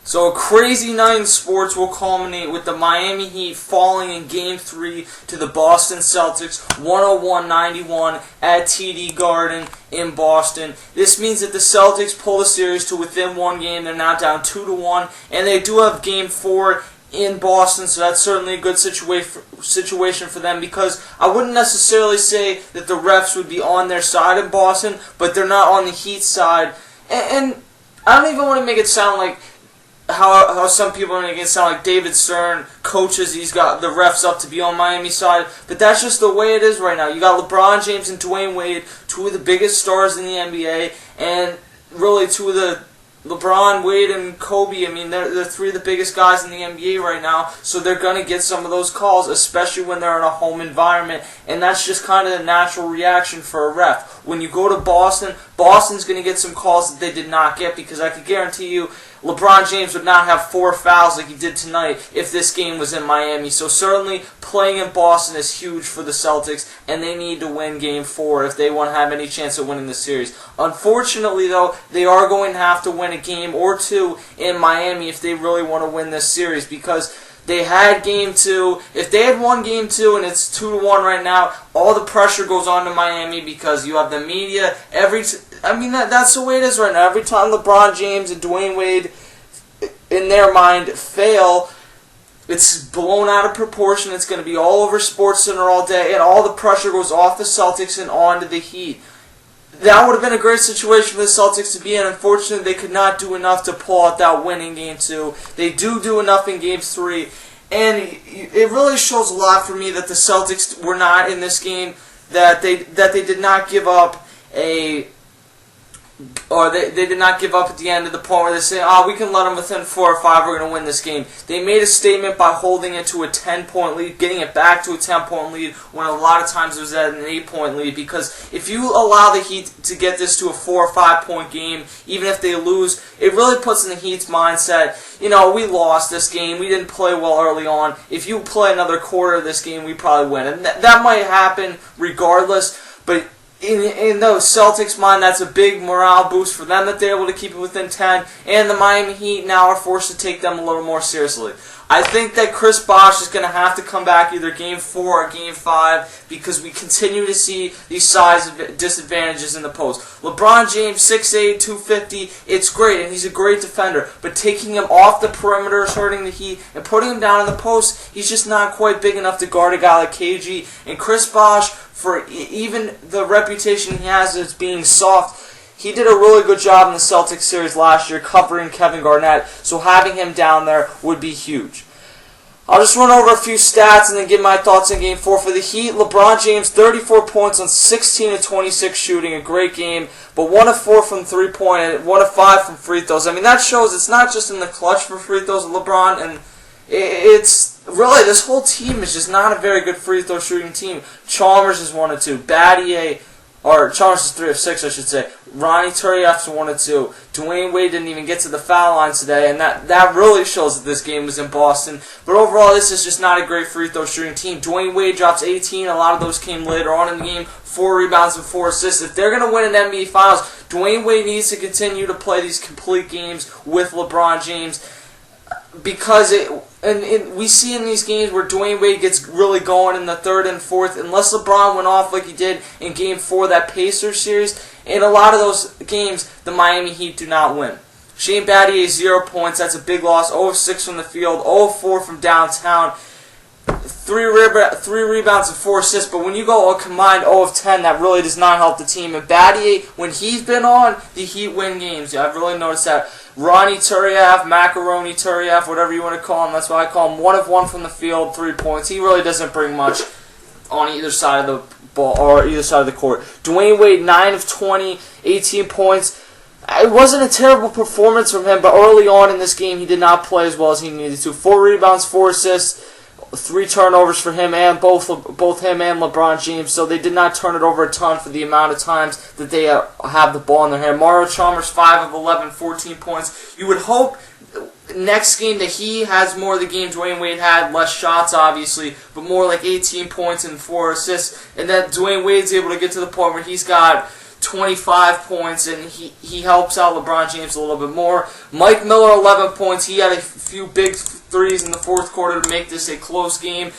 So a crazy night in sports will culminate with the Miami Heat falling in Game 3 to the Boston Celtics 101-91 at TD Garden in Boston. This means that the Celtics pull the series to within one game. They're now down 2-1, and they do have Game 4 in Boston, so that's certainly a good situation for them, because I wouldn't necessarily say that the refs would be on their side in Boston, but they're not on the Heat side. And I don't even want to make it sound like how some people are making it sound like David Stern coaches he's got the refs up to be on Miami's side, but that's just the way it is right now. You got LeBron James and Dwayne Wade, two of the biggest stars in the NBA, and really two of the LeBron, Wade, and Kobe. I mean, they're three of the biggest guys in the NBA right now, so they're going to get some of those calls, especially when they're in a home environment, and that's just kind of the natural reaction for a ref. When you go to Boston, Boston's going to get some calls that they did not get, because I can guarantee you LeBron James would not have 4 fouls like he did tonight if this game was in Miami. So certainly playing in Boston is huge for the Celtics, and they need to win Game 4 if they want to have any chance of winning the series. Unfortunately, though, they are going to have to win a game or two in Miami if they really want to win this series, because they had Game 2. If they had won Game 2 and it's 2-1 right now, all the pressure goes on to Miami, because you have the media. That's the way it is right now. Every time LeBron James and Dwayne Wade, in their mind, fail, it's blown out of proportion. It's going to be all over SportsCenter all day, and all the pressure goes off the Celtics and onto the Heat. That would have been a great situation for the Celtics to be in. Unfortunately, they could not do enough to pull out that win in Game 2. They do enough in Game 3. And it really shows a lot for me that the Celtics were not in this game, that they did not give up they did not give up at the end of the point where they say, we can let them within 4 or 5, we're going to win this game. They made a statement by holding it to a 10-point lead, getting it back to a 10-point lead, when a lot of times it was at an 8-point lead, because if you allow the Heat to get this to a 4 or 5-point game, even if they lose, it really puts in the Heat's mindset, we lost this game, we didn't play well early on, if you play another quarter of this game, we probably win. And that might happen regardless, but in the Celtics' mind, that's a big morale boost for them that they're able to keep it within 10, and the Miami Heat now are forced to take them a little more seriously. I think that Chris Bosh is going to have to come back either Game 4 or Game 5, because we continue to see these size disadvantages in the post. LeBron James, 6'8", 250, it's great, and he's a great defender, but taking him off the perimeter is hurting the Heat, and putting him down in the post, he's just not quite big enough to guard a guy like KG. And Chris Bosh, for even the reputation he has as being soft, he did a really good job in the Celtics series last year covering Kevin Garnett, so having him down there would be huge. I'll just run over a few stats and then give my thoughts in Game 4. For the Heat, LeBron James, 34 points on 16 of 26 shooting, a great game, but 1 of 4 from three-point and 1 of 5 from free throws. That shows it's not just in the clutch for free throws of LeBron, and it's really, this whole team is just not a very good free throw shooting team. Chalmers is 1 of 2. Chalmers is 3 of 6, I should say. Ronnie Turiaf's 1 of 2. Dwayne Wade didn't even get to the foul line today, and that really shows that this game was in Boston. But overall, this is just not a great free throw shooting team. Dwayne Wade drops 18. A lot of those came later on in the game. 4 rebounds and 4 assists. If they're going to win an NBA Finals, Dwayne Wade needs to continue to play these complete games with LeBron James, because we see in these games where Dwayne Wade gets really going in the 3rd and 4th, unless LeBron went off like he did in Game 4 of that Pacers series, in a lot of those games, the Miami Heat do not win. Shane Battier, 0 points, that's a big loss, 0 of 6 from the field, 0 of 4 from downtown, 3 rebounds and 4 assists, but when you go a combined 0 of 10, that really does not help the team. And Battier, when he's been on, the Heat win games. I've really noticed that. Ronnie Turiaf, Macaroni Turiaf, whatever you want to call him, that's why I call him 1 of 1 from the field, 3 points. He really doesn't bring much on either side of the ball or either side of the court. Dwayne Wade, 9 of 20, 18 points. It wasn't a terrible performance from him, but early on in this game, he did not play as well as he needed to. 4 rebounds, 4 assists. 3 turnovers for him and both him and LeBron James, so they did not turn it over a ton for the amount of times that they have the ball in their hand. Mario Chalmers, 5 of 11, 14 points. You would hope next game that he has more of the game Dwayne Wade had, less shots obviously, but more like 18 points and 4 assists, and that Dwayne Wade's able to get to the point where he's got 25 points and he helps out LeBron James a little bit more. Mike Miller, 11 points. He had a few big threes in the fourth quarter to make this a close game.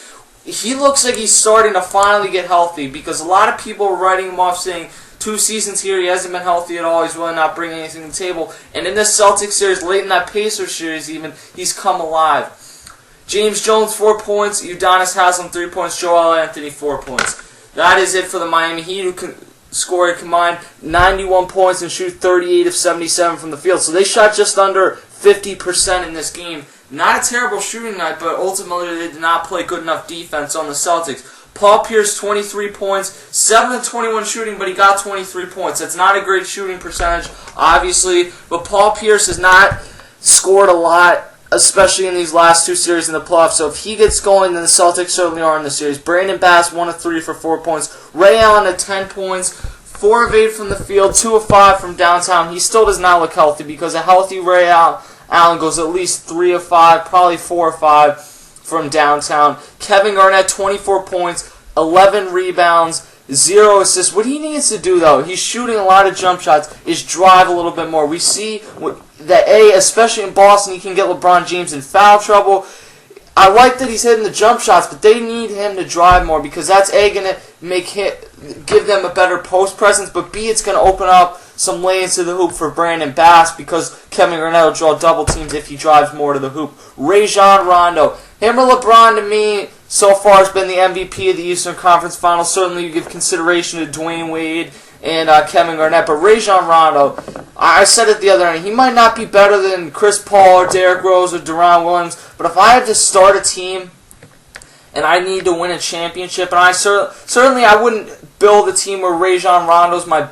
He looks like he's starting to finally get healthy, because a lot of people are writing him off saying 2 seasons here, he hasn't been healthy at all, he's really not bringing anything to the table. And in this Celtics series, late in that Pacers series even, he's come alive. James Jones, 4 points. Udonis Haslem, 3 points. Joel Anthony, 4 points. That is it for the Miami Heat, who can score a combined 91 points and shoot 38 of 77 from the field. So they shot just under 50% in this game. Not a terrible shooting night, but ultimately they did not play good enough defense on the Celtics. Paul Pierce, 23 points, 7 of 21 shooting, but he got 23 points. That's not a great shooting percentage, obviously, but Paul Pierce has not scored a lot, especially in these last 2 series in the playoffs. So if he gets going, then the Celtics certainly are in the series. Brandon Bass, 1 of 3 for 4 points. Ray Allen at 10 points, 4 of 8 from the field, 2 of 5 from downtown. He still does not look healthy, because a healthy Ray Allen goes at least 3 of 5, probably 4 or 5 from downtown. Kevin Garnett, 24 points, 11 rebounds, 0 assists. What he needs to do, though, he's shooting a lot of jump shots, is drive a little bit more. We see that, especially in Boston, he can get LeBron James in foul trouble. I like that he's hitting the jump shots, but they need him to drive more, because that's going to give them a better post presence, but B, it's going to open up some lanes to the hoop for Brandon Bass, because Kevin Garnett will draw double teams if he drives more to the hoop. Rajon Rondo, him or LeBron, to me, so far has been the MVP of the Eastern Conference Finals. Certainly you give consideration to Dwayne Wade and Kevin Garnett, but Rajon Rondo, I said it the other night, he might not be better than Chris Paul or Derrick Rose or Deron Williams, but if I had to start a team and I need to win a championship, and I certainly I wouldn't build a team where Rajon Rondo's my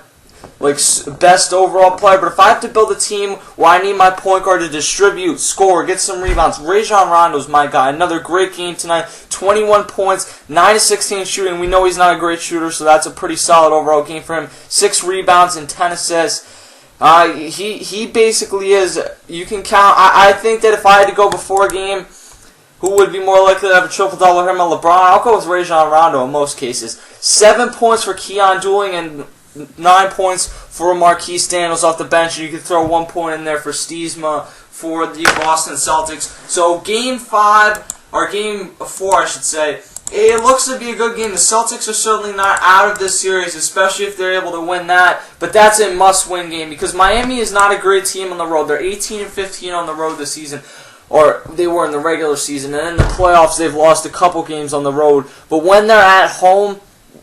best overall player, but if I have to build a team where I need my point guard to distribute, score, get some rebounds, Rajon Rondo's my guy. Another great game tonight, 21 points, 9 of 16 shooting. We know he's not a great shooter, so that's a pretty solid overall game for him. 6 rebounds and 10 assists. He basically is, you can count, I think that if I had to go before a game, who would be more likely to have a triple-double, him or LeBron? I'll go with Rajon Rondo in most cases. 7 points for Keon Dooling and 9 points for Marquise Daniels off the bench, and you can throw 1 point in there for Stiesma for the Boston Celtics. So Game 5, or Game 4 I should say, it looks to be a good game. The Celtics are certainly not out of this series, especially if they're able to win that, but that's a must-win game, because Miami is not a great team on the road. They're 18-15 on the road this season, or they were in the regular season, and in the playoffs they've lost a couple games on the road, but when they're at home,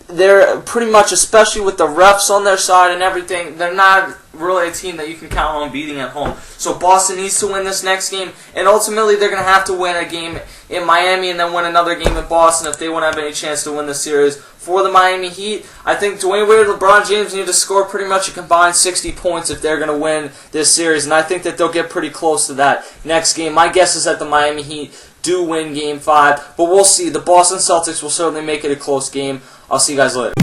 they're pretty much, especially with the refs on their side and everything, they're not really a team that you can count on beating at home. So Boston needs to win this next game, and ultimately they're going to have to win a game in Miami and then win another game in Boston if they want to have any chance to win the series. For the Miami Heat, I think Dwayne Wade and LeBron James need to score pretty much a combined 60 points if they're going to win this series, and I think that they'll get pretty close to that next game. My guess is that the Miami Heat do win Game 5, but we'll see. The Boston Celtics will certainly make it a close game. I'll see you guys later.